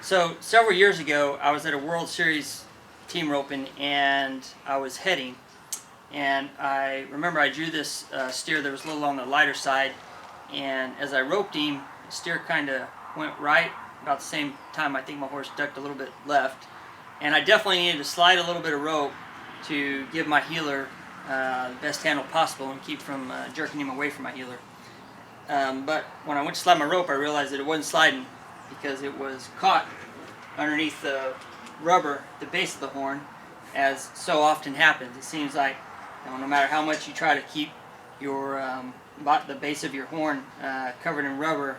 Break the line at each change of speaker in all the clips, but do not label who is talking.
So several years ago, I was at a World Series team roping, and I was heading. And I remember I drew this steer that was a little on the lighter side, and as I roped him, the steer kind of went right. About the same time, I think my horse ducked a little bit left. And I definitely needed to slide a little bit of rope to give my heeler the best handle possible and keep from jerking him away from my heeler. But when I went to slide my rope, I realized that it wasn't sliding because it was caught underneath the rubber, the base of the horn, as so often happens. It seems like no matter how much you try to keep your the base of your horn covered in rubber,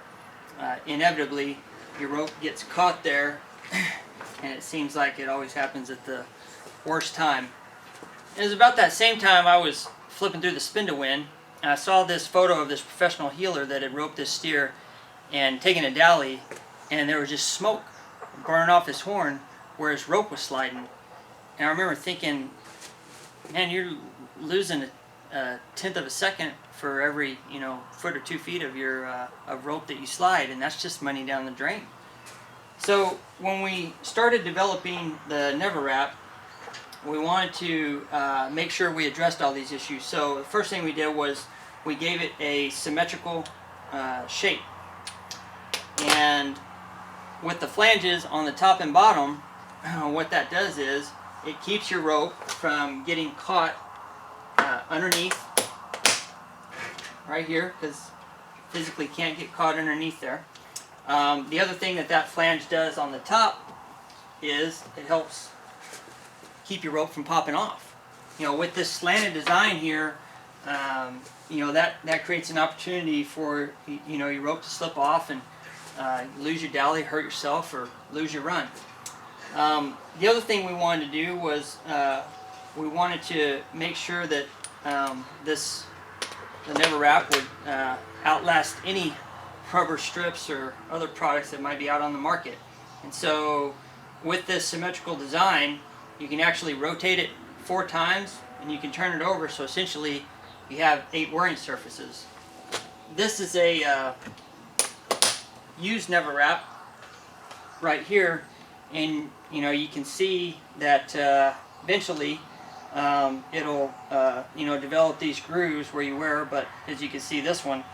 inevitably your rope gets caught there, and it seems like it always happens at the worst time. It was about that same time I was flipping through the spin to win, and I saw this photo of this professional heeler that had roped this steer and taken a dally, and there was just smoke burning off his horn where his rope was sliding. And I remember thinking, man, you're losing a tenth of a second for every foot or 2 feet of your of rope that you slide, and that's just money down the drain. So when we started developing the NevaWrap, we wanted to make sure we addressed all these issues. So the first thing we did was we gave it a symmetrical shape, and with the flanges on the top and bottom, what that does is it keeps your rope from getting caught underneath right here, because physically can't get caught underneath there. The other thing that flange does on the top is it helps keep your rope from popping off. With this slanted design here, that creates an opportunity for your rope to slip off and lose your dally, hurt yourself, or lose your run. The other thing we wanted to do was we wanted to make sure that the NevaWrap would outlast any rubber strips or other products that might be out on the market. And so with this symmetrical design, you can actually rotate it 4 times and you can turn it over, so essentially you have 8 wearing surfaces. This is a used NevaWrap right here, and you can see that eventually it'll develop these grooves where you wear, but as you can see, this one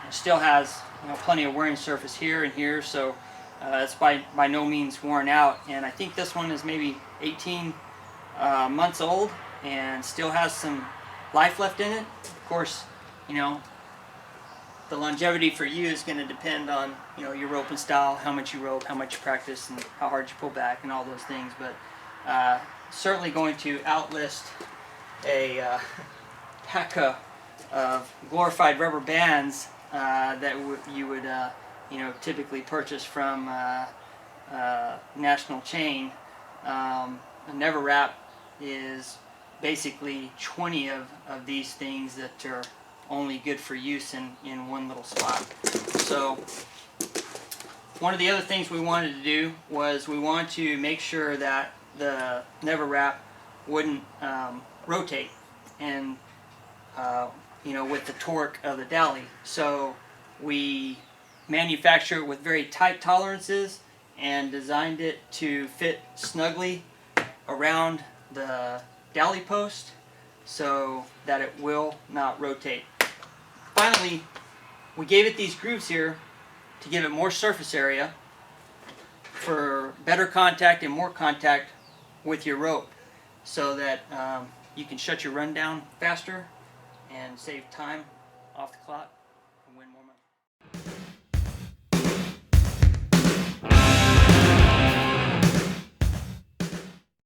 still has plenty of wearing surface here and here, so it's by no means worn out. And I think this one is maybe 18 months old and still has some life left in it. Of course, the longevity for you is going to depend on your roping style, how much you rope, how much you practice, and how hard you pull back, and all those things. But certainly going to outlast a pack of glorified rubber bands that you would typically purchase from a national chain. A NevaWrap is basically 20 of these things that are only good for use in one little spot. So one of the other things we wanted to do was we wanted to make sure that the NevaWrap wouldn't rotate and with the torque of the dally. So we manufactured it with very tight tolerances and designed it to fit snugly around the dally post so that it will not rotate. Finally, we gave it these grooves here to give it more surface area for better contact and more contact with your rope, so that you can shut your run down faster and save time off the clock.